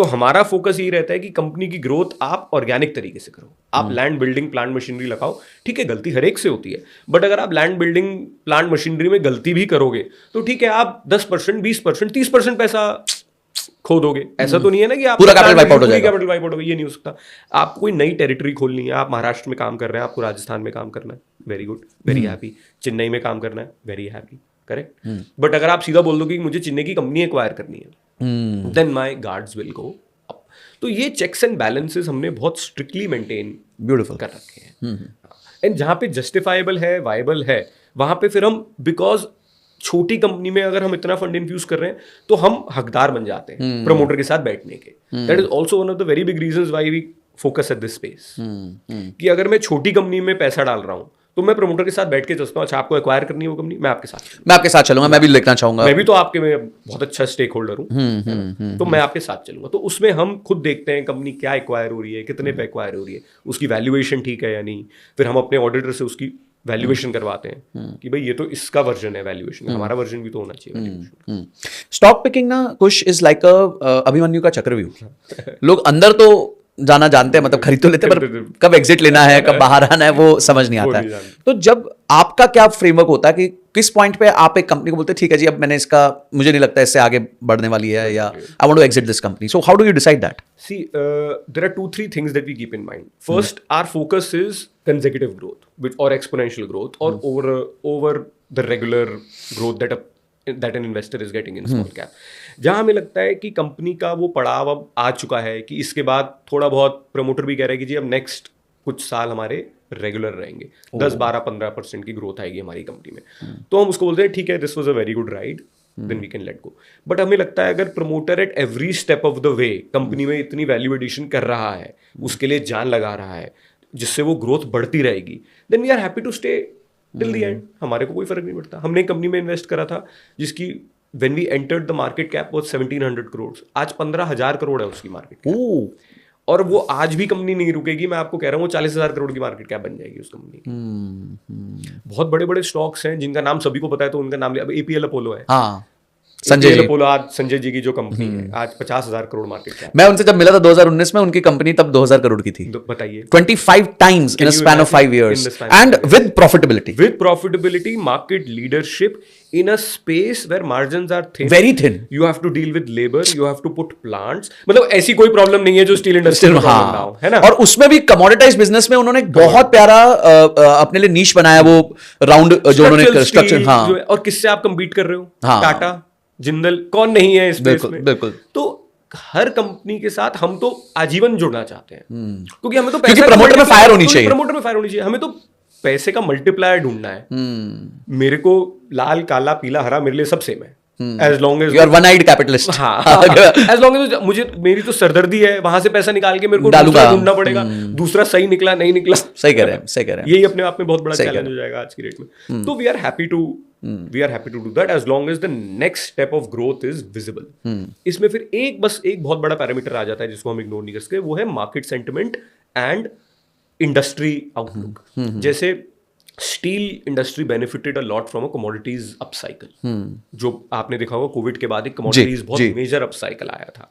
तो हमारा फोकस ये रहता है कि कंपनी की ग्रोथ आप ऑर्गेनिक तरीके से करो, आप लैंड बिल्डिंग प्लांट मशीनरी लगाओ, ठीक है गलती हर एक से होती है, बट अगर आप लैंड बिल्डिंग प्लांट मशीनरी में गलती भी करोगे तो ठीक है आप 10%, 20%, 30% पैसा खो दोगे, ऐसा तो नहीं है ना कि आप पूरा कैपिटल वाइप आउट हो जाएगा। कैपिटल वाइप आउट होगा, ये नहीं हो सकता। आपको कोई नई टेरिटरी खोलनी है, आप महाराष्ट्र में काम कर रहे हैं, आपको राजस्थान में काम करना है, very good, very happy. Chennai में काम करना है, वेरी हैप्पी, करेक्ट। बट अगर आप सीधा बोल दो कि मुझे चेन्नई की कंपनी एक्वायर करनी है, then my guards will go up. तो ये चेक्स एंड बैलेंसेस हमने बहुत स्ट्रिक्टली मेंटेन ब्यूटीफुल कर रखे हैं। एंड जहां पे जस्टिफाइबल है, वाइबल है, वहां पे फिर हम, बिकॉज छोटी कंपनी में अगर हम इतना फंड इन्फ्यूज कर रहे हैं तो हम हकदार बन जाते हैं प्रमोटर के साथ बैठने के। That is also one of the very big reasons why we focus at this space, कि अगर मैं छोटी कंपनी में पैसा डाल रहा हूं तो मैं प्रमोटर के साथ बैठ के सोचता हूँ, अच्छा आपको एक्वायर करनी है वो कंपनी, मैं आपके साथ चलूंगा, मैं भी देखना चाहूंगा, मैं भी तो आपके में बहुत अच्छा स्टेक होल्डर हूँ, तो मैं आपके साथ चलूंगा। तो उसमें हम खुद देखते हैं कंपनी क्या एक्वायर हो रही है, कितने पे एक्वायर हो रही है, उसकी वैल्यूएशन ठीक है या नहीं। फिर हम अपने ऑडिटर से उसकी वैल्यूएशन करवाते हैं कि भाई ये तो इसका वर्जन है वैल्यूएशन, हमारा वर्जन भी तो होना चाहिए। स्टॉक पिकिंग ना कुछ इज लाइक अभिमन्यु का चक्रव्यूह। लोग अंदर तो जाना जानते हैं, मतलब खरीद तो लेते हैं, पर कब एग्जिट लेना है, कब बाहर आना है, वो समझ नहीं आता है। तो जब आपका क्या फ्रेमवर्क होता है कि किस पॉइंट पे आप एक कंपनी को बोलते हैं ठीक है जी अब मैंने इसका, मुझे नहीं लगता इससे आगे बढ़ने वाली है, या I want to exit this company, so how do you decide that? See, there are 2-3 things that we keep in mind. First, our focus is consecutive growth, or exponential growth, or over the regular growth that an investor is getting in small cap. जहाँ हमें लगता है कि company का वो पड़ाव अब आ चुका है कि इसके बाद थोड़ा बहुत प्रमोटर भी कह रहे हैं कि जी अब नेक्स्ट कुछ साल हमारे रेगुलर रहेंगे, 10-12-15% की ग्रोथ आएगी हमारी कंपनी में, तो हम उसको बोलते हैं ठीक है this was a very good ride, then we can let go. But हमें लगता है अगर promoter at every step of the way company में इतनी वैल्यू एडिशन कर रहा है, उसके लिए जान लगा रहा है, जिससे वो ग्रोथ बढ़ती रहेगी, then we are happy to stay till the end. हमारे को कोई फर्क नहीं पड़ता। हमने एक कंपनी में इन्वेस्ट करा था जिसकी when we entered the market cap was 1700 crore, आज 15,000 करोड़ है उसकी मार्केट कैप, और वो आज भी कंपनी नहीं रुकेगी। मैं आपको कह रहा हूँ वो 40,000 करोड़ की मार्केट कैप बन जाएगी उस कंपनी की। बहुत बड़े बड़े स्टॉक्स हैं जिनका नाम सभी को पता है, तो उनका नाम अब एपीएल अपोलो है, संजय जी अपोलो आज संजय जी की जो कंपनी है आज 50,000 करोड़ मार्केट कैप। मैं उनसे जब मिला था 2019 में, उनकी कंपनी तब 2,000 करोड़ की थी। बताइए, 25 times in a span of 5 years and with profitability. With profitability, market leadership in a space where margins are thin. Very thin. You have to deal with labor, you have to put plants. मतलब ऐसी कोई problem नहीं है जो steel industry में problem ना हो, है ना? और उसमें भी कमोडिटाइज बिजनेस में उन्होंने बहुत प्यारा अपने लिए नीश बनाया, वो राउंड जो उन्होंने स्ट्रक्चर। हाँ, और किससे आप कंपीट कर रहे हो? हाँ, टाटा, जिंदल, कौन नहीं है इस स्पेस में? बिल्कुल। तो हर कंपनी के साथ हम तो आजीवन जुड़ना चाहते हैं, क्योंकि हमें तो क्योंकि प्रमोटर में फायर होनी चाहिए, प्रमोटर में फायर होनी चाहिए, हमें तो पैसे का मल्टीप्लायर ढूंढना है। मेरे को लाल काला पीला हरा मेरे लिए सब सेम है, as long as you are one eyed capitalist. As long as मुझे, मेरी तो सरदर्दी है, वहां से पैसा निकाल के मेरे को दूसरा ढूंढना पड़ेगा, दूसरा सही निकला नहीं निकला। सही कह रहे हैं। यही अपने आप में बहुत बड़ा चैलेंज हो जाएगा आज की डेट में। तो we are happy to do that as long as the next step of growth is visible. इसमें फिर एक बहुत बड़ा पैरामीटर आ जाता है जिसको हम इग्नोर नहीं कर सकते, वो है market sentiment and industry outlook. जैसे steel industry benefited a lot from a commodities upcycle, जो आपने देखा होगा कोविड के बाद एक कमोडिटीज बहुत मेजर अपसाइकिल आया था।